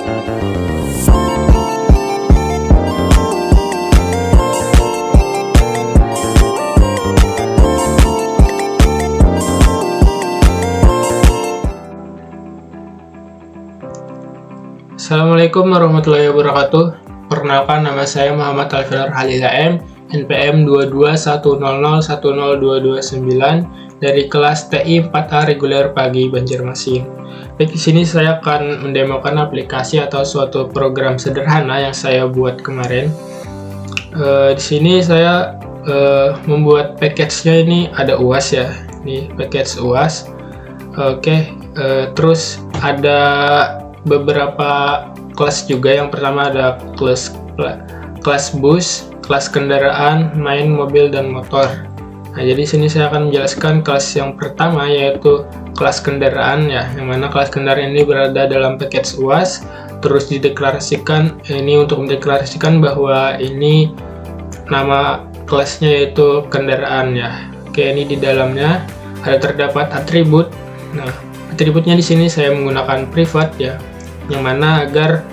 Assalamualaikum warahmatullahi wabarakatuh. Perkenalkan, nama saya Muhammad Alfilar Halil AM, NPM 2210102229 dari kelas TI 4A reguler pagi Banjarmasin. Baik, di sini saya akan mendemokan aplikasi atau suatu program sederhana yang saya buat kemarin. Di sini saya membuat package-nya, ini ada UAS ya. Ini package UAS. Terus ada beberapa kelas juga. Yang pertama ada kelas bus, kelas kendaraan, main, mobil, dan motor. Nah, jadi sini saya akan menjelaskan kelas yang pertama, yaitu kelas kendaraan ya, yang mana kelas kendaraan ini berada dalam package UAS. Terus dideklarasikan, ini untuk mendeklarasikan bahwa ini nama kelasnya yaitu kendaraan ya. Oke, ini di dalamnya ada terdapat atribut. Nah, atributnya di sini saya menggunakan private ya, yang mana agar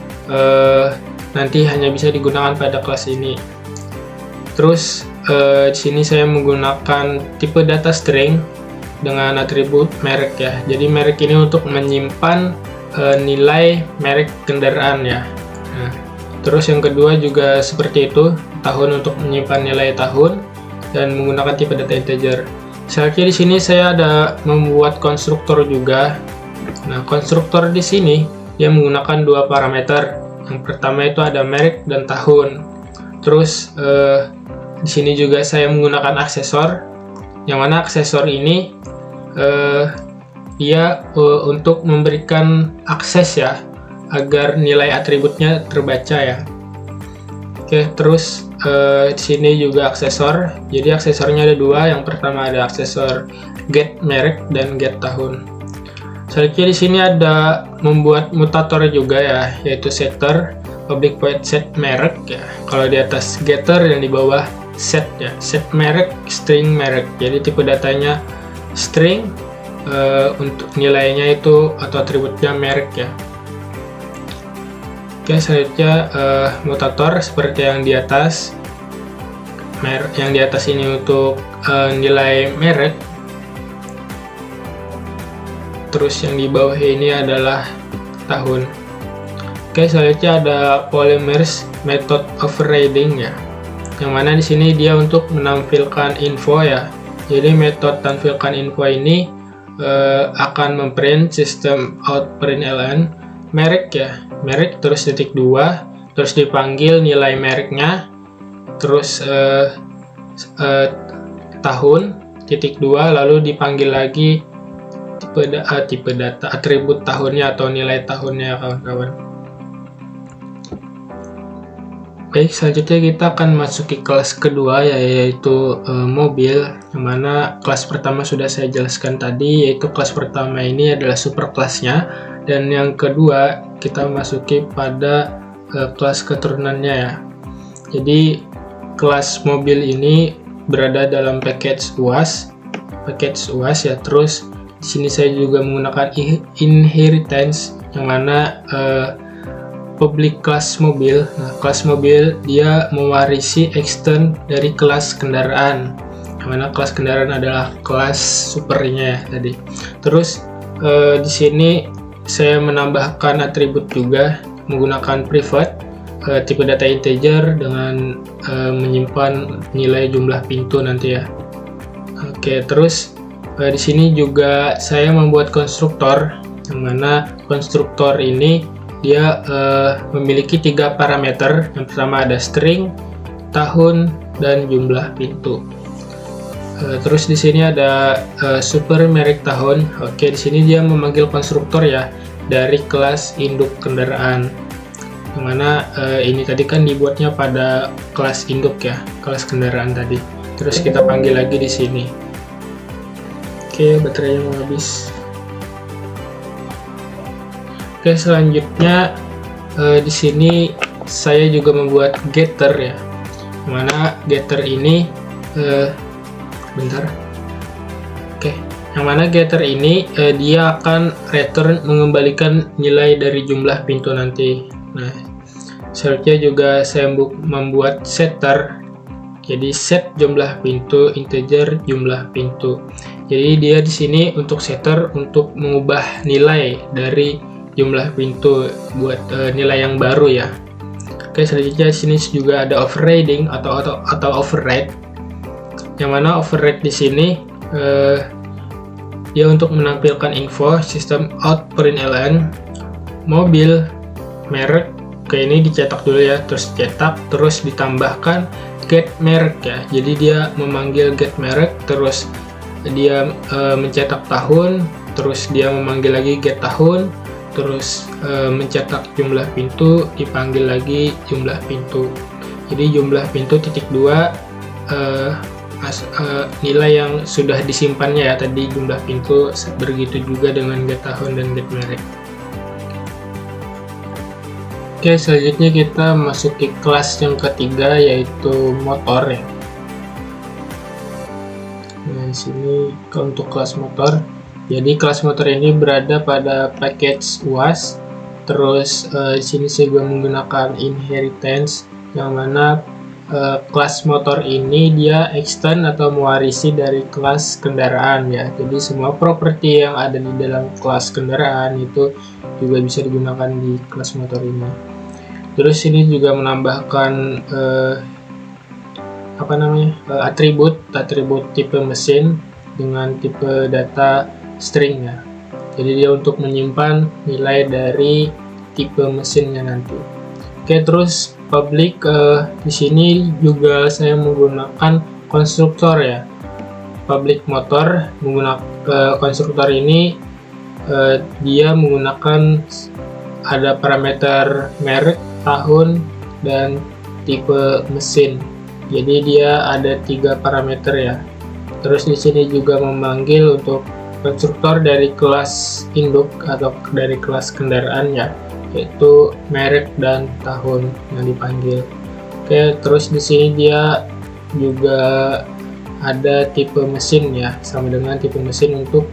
nanti hanya bisa digunakan pada kelas ini. Terus di sini saya menggunakan tipe data string dengan atribut merek ya. Jadi merek ini untuk menyimpan nilai merek kendaraan ya. Nah, terus yang kedua juga seperti itu, tahun untuk menyimpan nilai tahun dan menggunakan tipe data integer. Selanjutnya di sini saya ada membuat konstruktor juga. Nah, konstruktor di sini dia menggunakan dua parameter. Yang pertama itu ada merek dan tahun. Terus di sini juga saya menggunakan aksesor, yang mana aksesor ini dia untuk memberikan akses ya, agar nilai atributnya terbaca ya. Oke, terus di sini juga aksesor. Jadi aksesornya ada dua. Yang pertama ada aksesor get merek dan get tahun. Selanjutnya di sini ada membuat mutator juga ya, yaitu setter, public void set merek ya. Kalau di atas getter, yang di bawah set ya, set merek, string merek. Jadi tipe datanya string, untuk nilainya itu atau atributnya merek ya. Oke, selanjutnya mutator seperti yang di atas. Yang di atas ini untuk nilai merek. Terus yang di bawah ini adalah tahun. Oke, selanjutnya ada polymers method overriding ya, yang mana di sini dia untuk menampilkan info ya. Jadi metode tampilkan info ini akan memprint sistem out println merek ya, merek terus titik 2, terus dipanggil nilai mereknya, terus tahun titik 2, lalu dipanggil lagi tipe data atribut tahunnya atau nilai tahunnya kawan-kawan. Baik, selanjutnya kita akan masuki kelas kedua yaitu mobil, yang mana kelas pertama sudah saya jelaskan tadi, yaitu kelas pertama ini adalah super kelasnya, dan yang kedua kita masuki pada kelas keturunannya ya. Jadi kelas mobil ini berada dalam package UAS ya. Terus di sini saya juga menggunakan inheritance, yang mana public kelas mobil. Nah, kelas mobil dia mewarisi extend dari kelas kendaraan, yang mana kelas kendaraan adalah kelas supernya ya tadi. Terus di sini saya menambahkan atribut juga menggunakan private, tipe data integer dengan menyimpan nilai jumlah pintu nanti ya. Oke, terus di sini juga saya membuat konstruktor, yang mana konstruktor ini dia memiliki 3 parameter. Yang pertama ada string, tahun, dan jumlah pintu. Terus di sini ada super merek tahun. Oke, di sini dia memanggil konstruktor ya dari kelas induk kendaraan. Yang mana ini tadi kan dibuatnya pada kelas induk ya, kelas kendaraan tadi. Terus kita panggil lagi di sini. Oke, baterainya mau habis. Oke, selanjutnya di sini saya juga membuat getter ya, mana getter ini bentar. Oke, Yang mana getter ini dia akan return mengembalikan nilai dari jumlah pintu nanti. Nah, selanjutnya juga saya membuat setter. Jadi set jumlah pintu integer jumlah pintu. Jadi dia di sini untuk setter untuk mengubah nilai dari jumlah pintu buat nilai yang baru ya. Oke, selanjutnya di sini juga ada overriding atau override. Yang mana override di sini dia untuk menampilkan info sistem out println mobil merek. Oke, ini dicetak dulu ya, terus cetak, terus ditambahkan get merek ya. Jadi dia memanggil get merek, terus dia mencetak tahun, terus dia memanggil lagi get tahun, terus mencetak jumlah pintu, dipanggil lagi jumlah pintu. Jadi jumlah pintu titik 2 nilai yang sudah disimpannya ya tadi jumlah pintu, begitu juga dengan get tahun dan get merek. Oke, selanjutnya kita masuk ke kelas yang ketiga, yaitu motor ya. Nah, di sini untuk kelas motor. Jadi kelas motor ini berada pada package UAS. Terus di sini saya juga menggunakan inheritance, yang mana kelas motor ini dia extend atau mewarisi dari kelas kendaraan ya. Jadi semua properti yang ada di dalam kelas kendaraan itu juga bisa digunakan di kelas motor ini. Terus ini juga menambahkan atribut tipe mesin dengan tipe data string ya. Jadi dia untuk menyimpan nilai dari tipe mesinnya nanti. Oke, terus public di sini juga saya menggunakan konstruktor ya. Public motor menggunakan konstruktor ini dia menggunakan ada parameter merek, tahun, dan tipe mesin. Jadi dia ada 3 parameter ya. Terus di sini juga memanggil untuk konstruktor dari kelas induk atau dari kelas kendaraan ya, yaitu merek dan tahun yang dipanggil. Oke, terus di sini dia juga ada tipe mesin ya, sama dengan tipe mesin untuk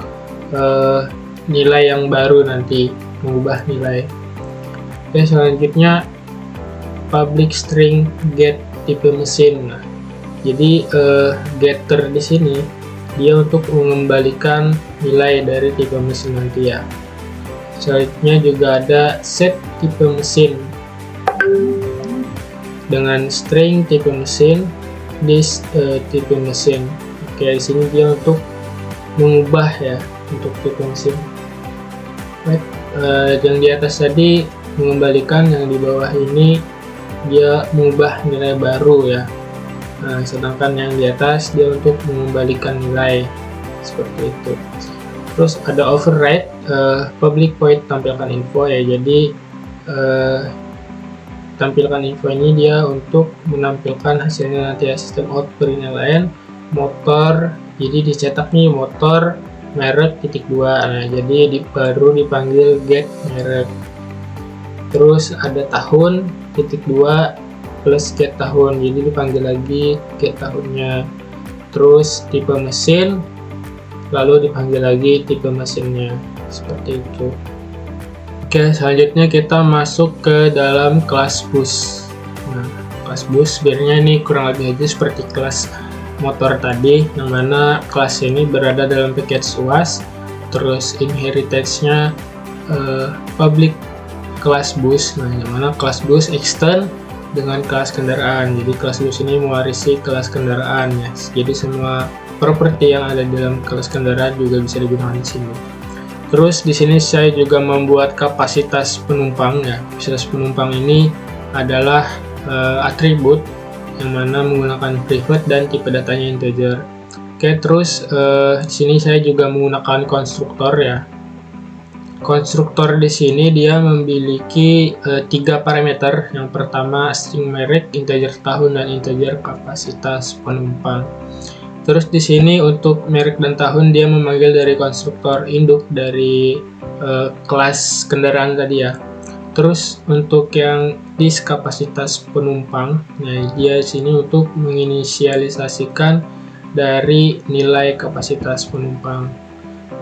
nilai yang baru nanti, mengubah nilai. Oke, selanjutnya public string get tipe mesin. Nah, jadi getter di sini dia untuk mengembalikan nilai dari tipe mesin nanti ya. Selanjutnya juga ada set tipe mesin dengan string tipe mesin, list tipe mesin. Oke, di sini dia untuk mengubah ya untuk tipe mesin. Right. Yang di atas tadi mengembalikan, yang di bawah ini dia mengubah nilai baru ya. Nah, sedangkan yang di atas dia untuk mengembalikan nilai seperti itu. Terus ada override, public void tampilkan info ya. Jadi tampilkan info ini dia untuk menampilkan hasilnya nanti ya, sistem out println motor. Jadi dicetak nih motor merek titik 2. Nah, jadi baru dipanggil get merek. Terus ada tahun titik 2 plus get tahun, jadi dipanggil lagi get tahunnya. Terus tipe mesin, lalu dipanggil lagi tipe mesinnya, seperti itu. Oke, selanjutnya kita masuk ke dalam kelas bus. Nah, kelas bus sebenarnya ini kurang lebih aja seperti kelas motor tadi, yang mana kelas ini berada dalam package UAS. Terus inheritance-nya public kelas bus. Nah, yang mana kelas bus extend dengan kelas kendaraan. Jadi kelas bus ini mewarisi kelas kendaraan ya. Jadi semua properti yang ada dalam kelas kendaraan juga bisa digunakan di sini. Terus di sini saya juga membuat kapasitas penumpang ya. Kapasitas penumpang ini adalah atribut yang mana menggunakan private dan tipe datanya integer. Oke, terus di sini saya juga menggunakan konstruktor ya. Konstruktor di sini dia memiliki 3 parameter. Yang pertama string merek, integer tahun, dan integer kapasitas penumpang. Terus di sini untuk merek dan tahun dia memanggil dari konstruktor induk dari kelas kendaraan tadi ya. Terus untuk yang list kapasitas penumpang, nah dia di sini untuk menginisialisasikan dari nilai kapasitas penumpang.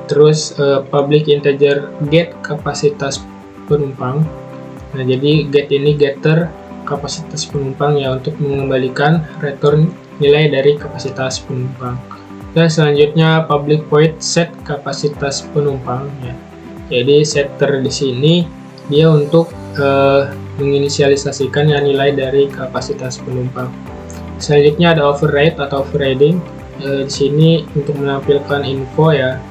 Terus public integer get kapasitas penumpang. Nah, jadi get ini getter kapasitas penumpang ya, untuk mengembalikan return nilai dari kapasitas penumpang. Dan selanjutnya public void set kapasitas penumpang ya. Jadi setter di sini dia untuk menginisialisasikan ya nilai dari kapasitas penumpang. Selanjutnya ada override atau overriding. Di sini untuk menampilkan info ya.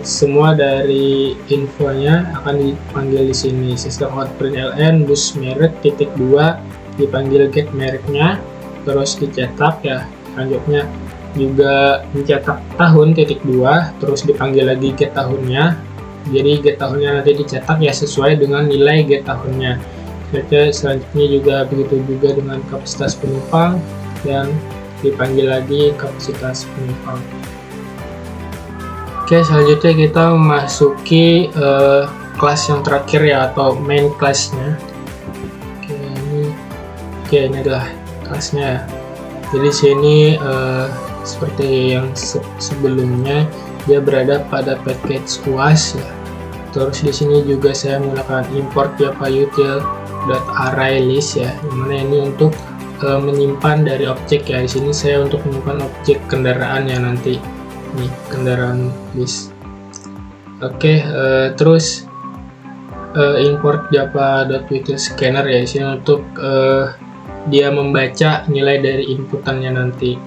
Semua dari infonya akan dipanggil di sini. System out println bus merek titik 2 dipanggil get mereknya, terus dicetak ya. Selanjutnya juga mencetak tahun titik 2, terus dipanggil lagi get tahunnya. Jadi get tahunnya nanti dicetak ya sesuai dengan nilai get tahunnya. Selanjutnya juga begitu juga dengan kapasitas penumpang dan dipanggil lagi kapasitas penumpang. Oke, selanjutnya kita memasuki kelas yang terakhir ya, atau main class-nya. Oke, ini adalah kelasnya ya. Jadi sini seperti yang sebelumnya, dia berada pada package UAS ya. Terus di sini juga saya menggunakan import java-util.arraylist ya, dimana ini untuk menyimpan dari objek ya. Di sini saya untuk menyimpan objek kendaraan ya nanti. Nih, kendaraan bis. Oke, terus import java.util_scanner ya, di sini untuk dia membaca nilai dari inputannya nanti.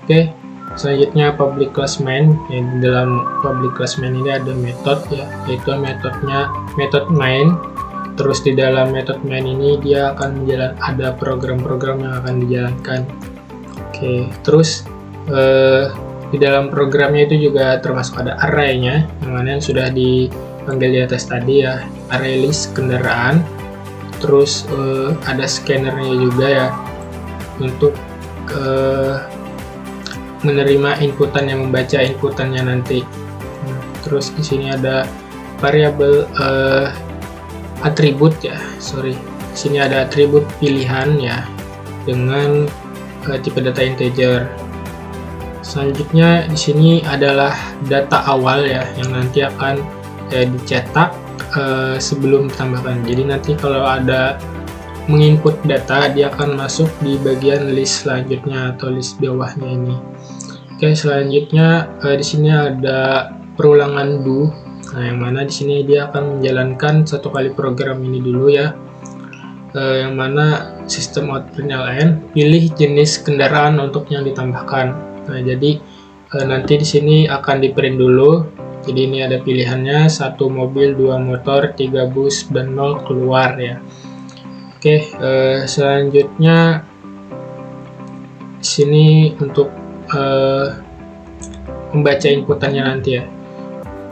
Oke, selanjutnya public class main ya. Di dalam public class main ini ada metode ya, yaitu metode main. Terus di dalam metode main ini dia akan ada program-program yang akan dijalankan. Oke, terus di dalam programnya itu juga termasuk ada array-nya, yang mana yang sudah dipanggil di atas tadi ya, array list kendaraan. Terus ada scannernya juga ya, untuk menerima inputan yang membaca inputannya nanti. Terus di sini ada variabel atribut ya, Di sini ada atribut pilihan ya, dengan tipe data integer. Selanjutnya di sini adalah data awal ya, yang nanti akan dicetak sebelum ditambahkan. Jadi nanti kalau ada menginput data, dia akan masuk di bagian list selanjutnya atau list bawahnya ini. Oke, selanjutnya di sini ada perulangan do. Nah, yang mana di sini dia akan menjalankan satu kali program ini dulu ya. Yang mana sistem out println pilih jenis kendaraan untuk yang ditambahkan. Nah, jadi nanti di sini akan di print dulu. Jadi ini ada pilihannya 1 mobil, 2 motor, 3 bus, dan 0 keluar ya. Oke, selanjutnya di sini untuk membaca inputannya nanti ya.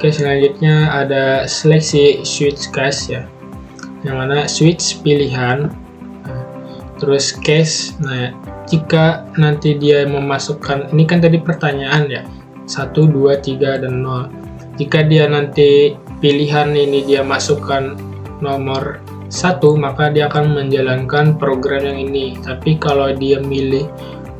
Oke, selanjutnya ada seleksi switch case ya, yang mana switch pilihan, terus case. Nah, jika nanti dia memasukkan, ini kan tadi pertanyaan ya, 1, 2, 3, dan 0. Jika dia nanti pilihan ini dia masukkan nomor 1, maka dia akan menjalankan program yang ini. Tapi kalau dia milih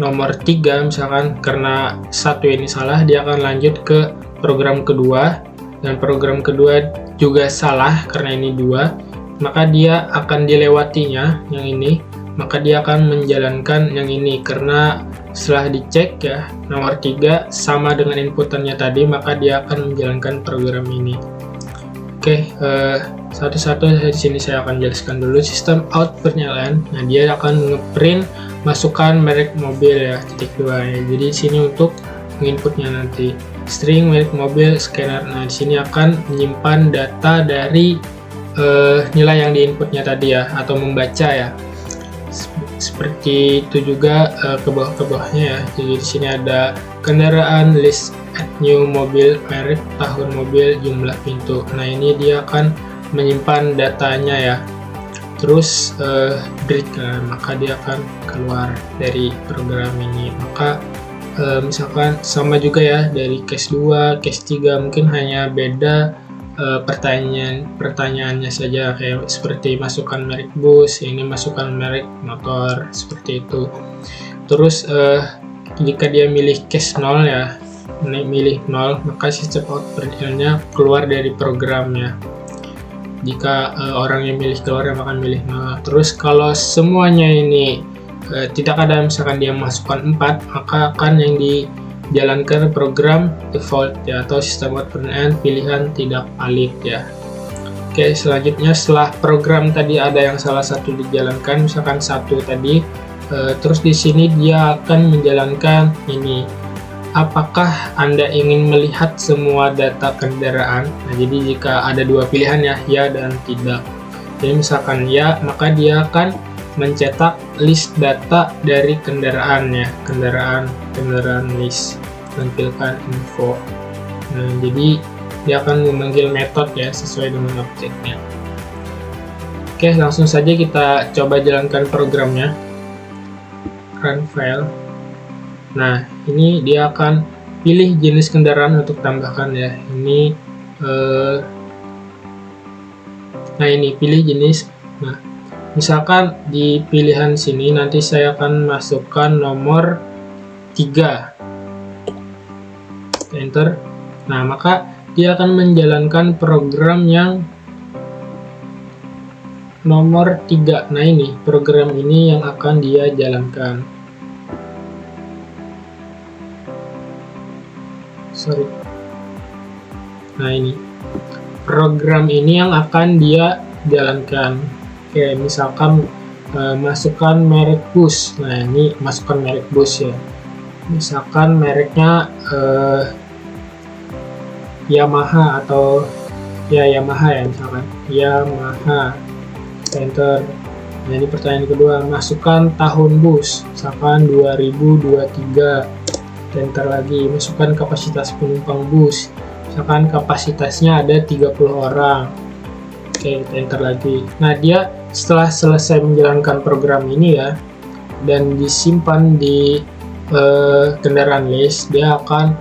nomor 3 misalkan, karena 1 ini salah, dia akan lanjut ke program kedua, dan program kedua juga salah karena ini 2, maka dia akan dilewatinya yang ini, maka dia akan menjalankan yang ini. Karena setelah dicek ya, nomor 3 sama dengan inputannya tadi, maka dia akan menjalankan program ini. Oke, satu-satu di sini saya akan jelaskan dulu sistem out println. Nah, dia akan ngeprint masukkan merek mobil ya, titik 2 ya. Jadi di sini untuk menginputnya nanti string merek mobil scanner. Nah, di sini akan menyimpan data dari nilai yang diinputnya tadi ya, atau membaca ya. Seperti itu juga ke bawahnya ya. Jadi di sini ada kendaraan, list add new mobil, merek, tahun mobil, jumlah pintu. Nah, ini dia akan menyimpan datanya ya. Terus break, maka dia akan keluar dari program ini. Maka misalkan sama juga ya, dari case 2, case 3 mungkin hanya beda pertanyaannya saja, kayak seperti masukkan merek bus, ini masukkan merek motor, seperti itu. Terus jika dia milih case 0 ya, milih 0, maka sistem out println-nya keluar dari programnya. Jika orang yang milih keluar, yang akan milih 0. Terus kalau semuanya ini tidak ada, misalkan dia masukkan 4, maka akan yang dijalankan program default ya, atau sistem out println pilihan tidak valid ya. Oke, selanjutnya setelah program tadi ada yang salah satu dijalankan, misalkan 1 tadi, terus di sini dia akan menjalankan ini. Apakah Anda ingin melihat semua data kendaraan? Nah, jadi jika ada dua pilihan ya dan tidak. Jadi misalkan ya, maka dia akan mencetak list data dari kendaraannya, kendaraan list, tampilkan info. Nah, jadi dia akan memanggil method ya sesuai dengan objeknya. Oke, langsung saja kita coba jalankan programnya. Run file. Nah, ini dia akan pilih jenis kendaraan untuk tambahkan ya. Ini nah ini pilih jenis. Nah, misalkan di pilihan sini nanti saya akan masukkan nomor 3. Enter. Nah, maka dia akan menjalankan program yang nomor 3. Nah, ini program ini yang akan dia jalankan. Nah, ini program ini yang akan dia jalankan. Oke, misalkan masukkan merek bus. Nah, ini masukkan merek bus ya. Misalkan mereknya Yamaha atau ya Yamaha ya, misalkan Yamaha. Enter. Nah, ini pertanyaan kedua, masukkan tahun bus, misalkan 2023. Enter lagi, masukkan kapasitas penumpang bus, misalkan kapasitasnya ada 30 orang. Oke, kita enter lagi. Nah, dia setelah selesai menjalankan program ini ya, dan disimpan di kendaraan list, dia akan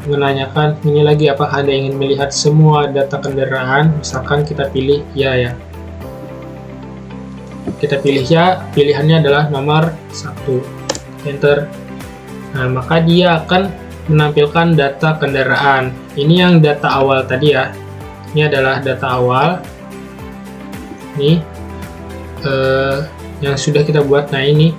menanyakan ini lagi, apakah Anda ingin melihat semua data kendaraan. Misalkan kita pilih ya. Kita pilih ya, pilihannya adalah nomor 1. Enter. Nah, maka dia akan menampilkan data kendaraan. Ini yang data awal tadi ya. Ini adalah data awal. Ini yang sudah kita buat. Nah, ini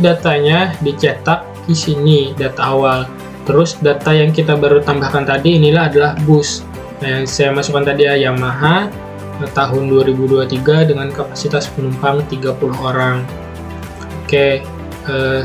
datanya dicetak di sini, data awal. Terus data yang kita baru tambahkan tadi inilah adalah bus. Nah, yang saya masukkan tadi ya, Yamaha tahun 2023 dengan kapasitas penumpang 30 orang. Oke.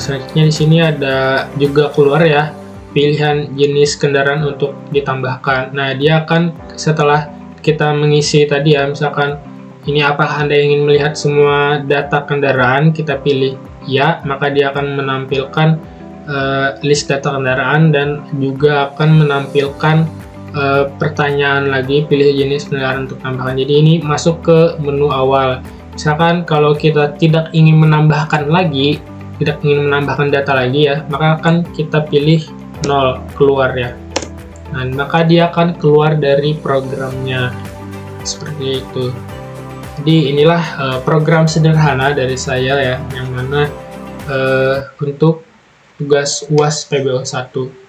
Selanjutnya di sini ada juga keluar ya pilihan jenis kendaraan untuk ditambahkan. Nah, dia akan setelah kita mengisi tadi ya, misalkan ini apakah Anda ingin melihat semua data kendaraan, kita pilih ya, maka dia akan menampilkan list data kendaraan dan juga akan menampilkan pertanyaan lagi, pilih jenis kendaraan untuk tambahkan. Jadi ini masuk ke menu awal. Misalkan kalau kita tidak ingin menambahkan data lagi ya, maka akan kita pilih 0, keluar ya. Nah, maka dia akan keluar dari programnya seperti itu. Jadi inilah program sederhana dari saya ya, yang mana untuk tugas UAS PBO 1.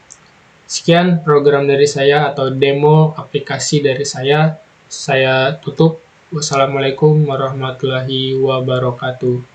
Sekian program dari saya atau demo aplikasi dari saya tutup. Wassalamualaikum warahmatullahi wabarakatuh.